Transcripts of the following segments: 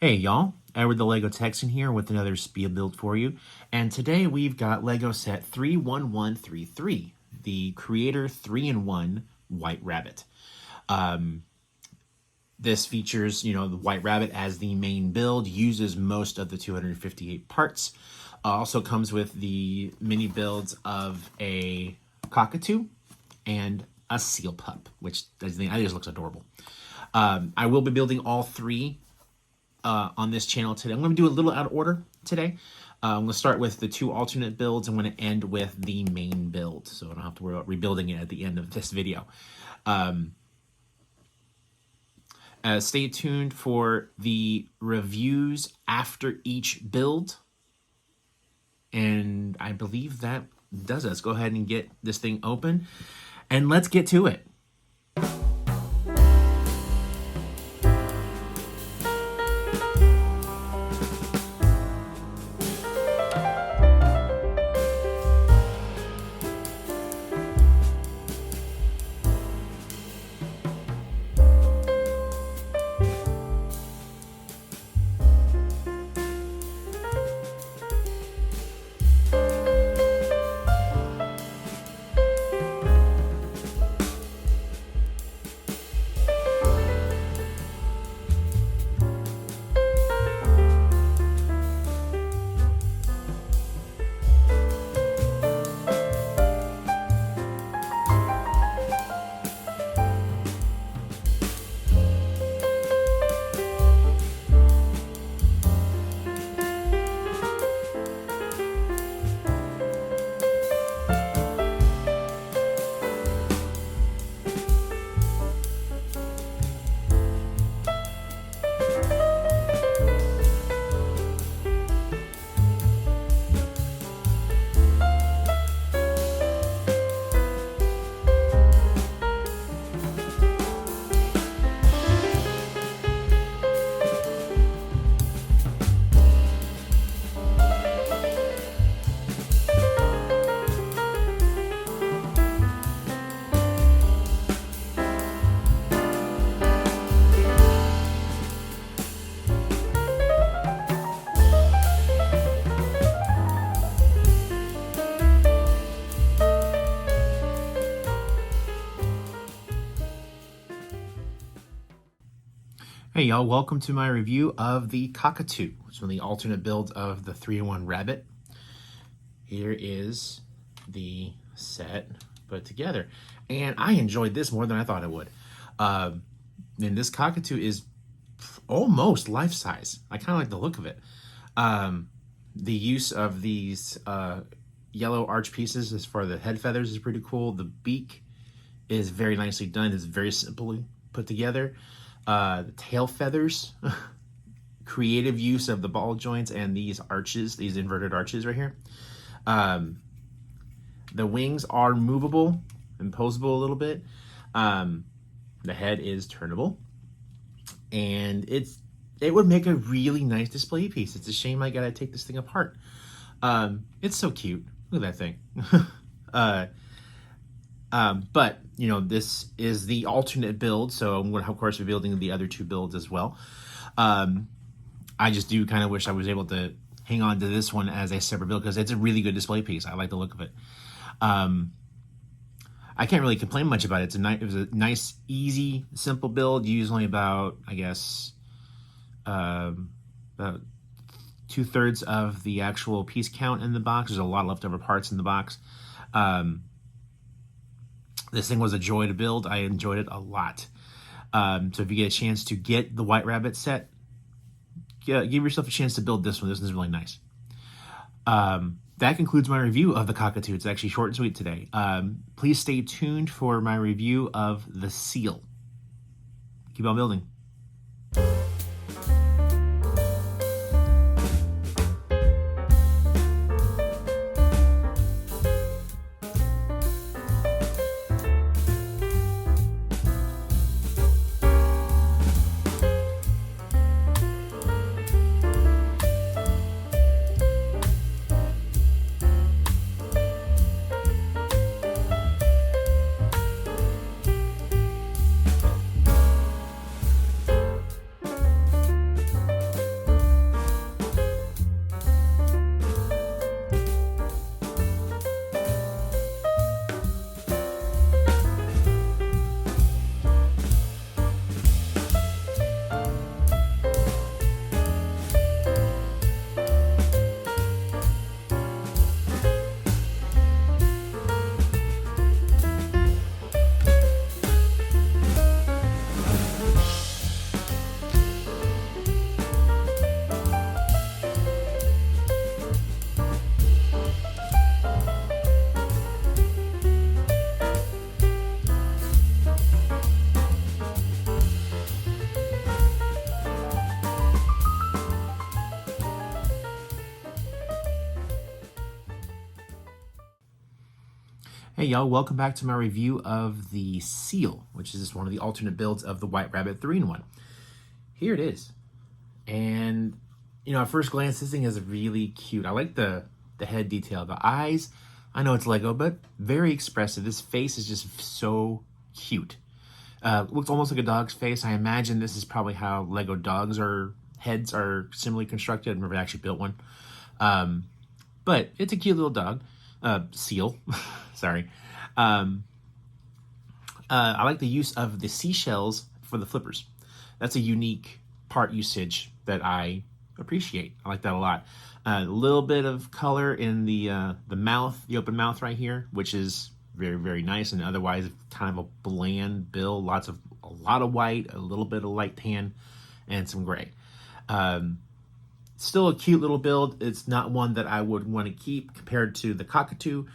Hey y'all, Edward the Lego Texan here with another speed build for you. And today we've got Lego set 31133, the Creator 3-in-1 White Rabbit. This features, the White Rabbit as the main build, uses most of the 258 parts. Also comes with the mini builds of a cockatoo and a seal pup, which I think just looks adorable. I will be building all three on this channel today. I'm going to do a little out of order today. I'm going to start with the two alternate builds. I'm going to end with the main build, so I don't have to worry about rebuilding it at the end of this video. Stay tuned for the reviews after each build. And I believe that does it. Let's go ahead and get this thing open, and let's get to it. Hey y'all, welcome to my review of the cockatoo. It's one of the alternate builds of the 3-in-1 rabbit. Here is the set put together. And I enjoyed this more than I thought I would. And this cockatoo is almost life-size. I kind of like the look of it. The use of these yellow arch pieces as for the head feathers is pretty cool. The beak is very nicely done. It's very simply put together. The tail feathers, creative use of the ball joints and these arches, these inverted arches right here. The wings are movable and posable a little bit. The head is turnable, and it would make a really nice display piece. It's a shame I gotta take this thing apart. It's so cute. Look at that thing. But, this is the alternate build, so I'm going to, of course, be building the other two builds as well. I just do kind of wish I was able to hang on to this one as a separate build, because it's a really good display piece. I like the look of it. I can't really complain much about it. It was a nice, easy, simple build. Used only about, I guess, about 2/3 of the actual piece count in the box. There's a lot of leftover parts in the box. This thing was a joy to build. I enjoyed it a lot. So if you get a chance to get the White Rabbit set, give yourself a chance to build this one. This one's really nice. That concludes my review of the cockatoo. It's actually short and sweet today. Please stay tuned for my review of the seal. Keep on building. Hey y'all, welcome back to my review of the Seal, which is one of the alternate builds of the White Rabbit 3-in-1. Here it is. And, at first glance, this thing is really cute. I like the head detail. The eyes, I know it's Lego, but very expressive. This face is just so cute. Looks almost like a dog's face. I imagine this is probably how Lego heads are similarly constructed. I've never actually built one. But it's a cute little dog. Seal. Sorry. I like the use of the seashells for the flippers. That's a unique part usage that I appreciate. I like that a lot. A little bit of color in the mouth, the open mouth right here, which is very, very nice, and otherwise kind of a bland build. A lot of white, a little bit of light tan, and some gray. Still a cute little build. It's not one that I would want to keep compared to the cockatoo.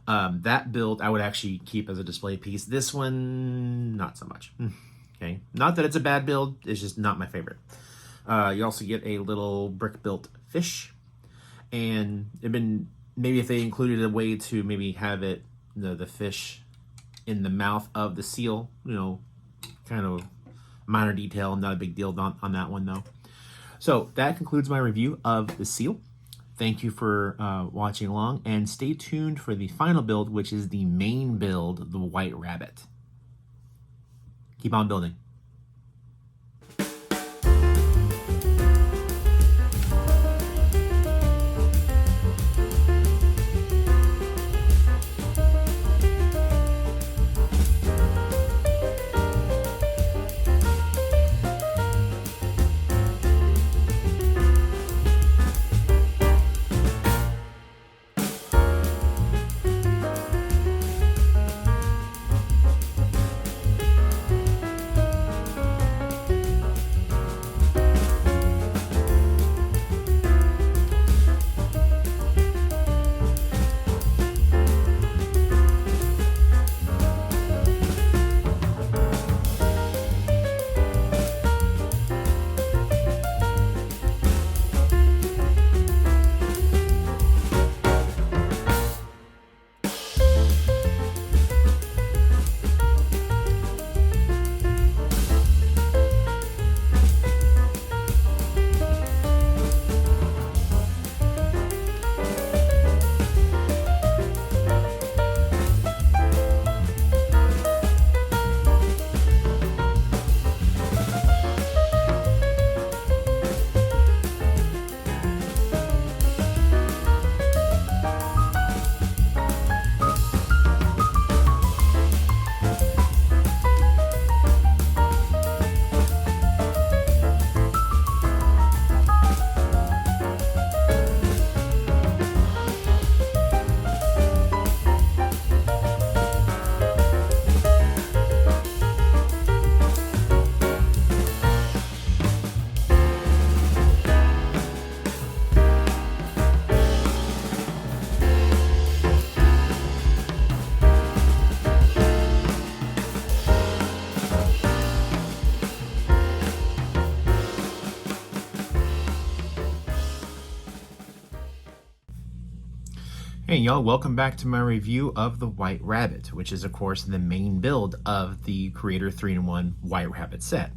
That build I would actually keep as a display piece. This one, not so much. Okay, not that it's a bad build, it's just not my favorite. You also get a little brick-built fish, and maybe if they included a way to maybe have it, the fish in the mouth of the seal, kind of minor detail, not a big deal on that one though. So that concludes my review of the Seal. Thank you for watching along, and stay tuned for the final build, which is the main build, the White Rabbit. Keep on building. Hey y'all, welcome back to my review of the White Rabbit, which is of course the main build of the Creator 3-in-1 White Rabbit set.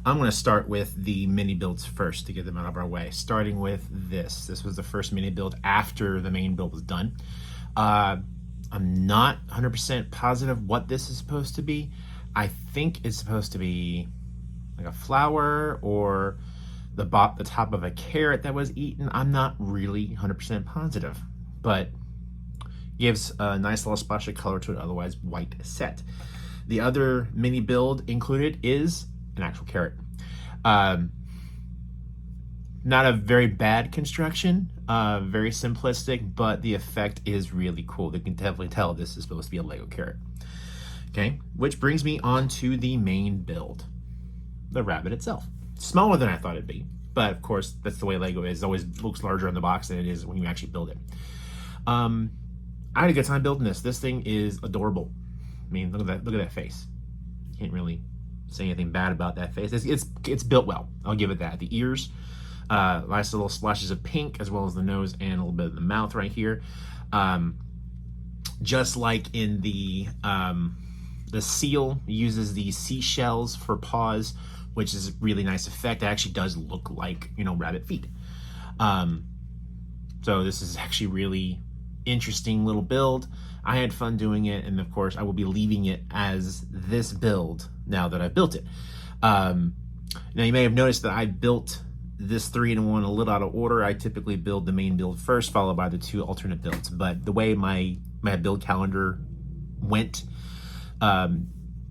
I'm going to start with the mini builds first to get them out of our way, starting with this. This was the first mini build after the main build was done. I'm not 100% positive what this is supposed to be. I think it's supposed to be like a flower or the top of a carrot that was eaten. I'm not really 100% positive, but gives a nice little splash of color to an otherwise white set. The other mini build included is an actual carrot. Not a very bad construction, very simplistic, but the effect is really cool. You can definitely tell this is supposed to be a Lego carrot. Okay, which brings me on to the main build, the rabbit itself. Smaller than I thought it'd be, but of course that's the way Lego is. It always looks larger in the box than it is when you actually build it. I had a good time building this. This thing is adorable. I mean, look at that face. Can't really say anything bad about that face. It's built well. I'll give it that. The ears, nice little splashes of pink, as well as the nose and a little bit of the mouth right here. just like in the seal uses the seashells for paws, which is a really nice effect. It actually does look like, you know, rabbit feet. So this is actually really interesting little build. I had fun doing it, and of course I will be leaving it as this build now that I've built it. Now you may have noticed that I built this 3-in-1 a little out of order. I typically build the main build first, followed by the 2 alternate builds. But the way my build calendar went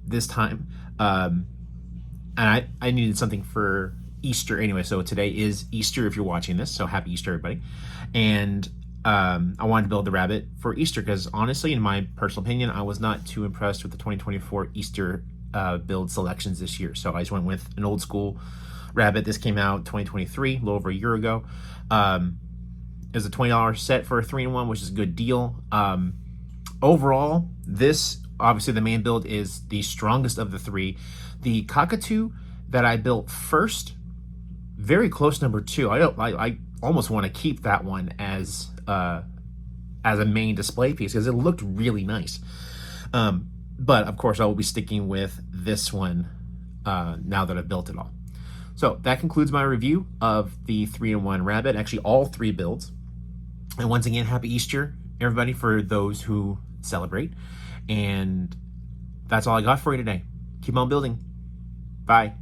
this time, and I needed something for Easter anyway. So today is Easter if you're watching this. So happy Easter, everybody. And I wanted to build the rabbit for Easter because honestly, in my personal opinion, I was not too impressed with the 2024 Easter build selections this year. So I just went with an old school rabbit. This came out 2023, a little over a year ago. It was a $20 set for a 3-in-1, which is a good deal. Overall, this, obviously the main build is the strongest of the 3. The cockatoo that I built first, very close number 2. I almost want to keep that one as a main display piece because it looked really nice. But of course I will be sticking with this one now that I've built it all. So that concludes my review of the 3-in-1 rabbit, actually all 3 builds. And once again, happy Easter, everybody, for those who celebrate. And that's all I got for you today. Keep on building. Bye.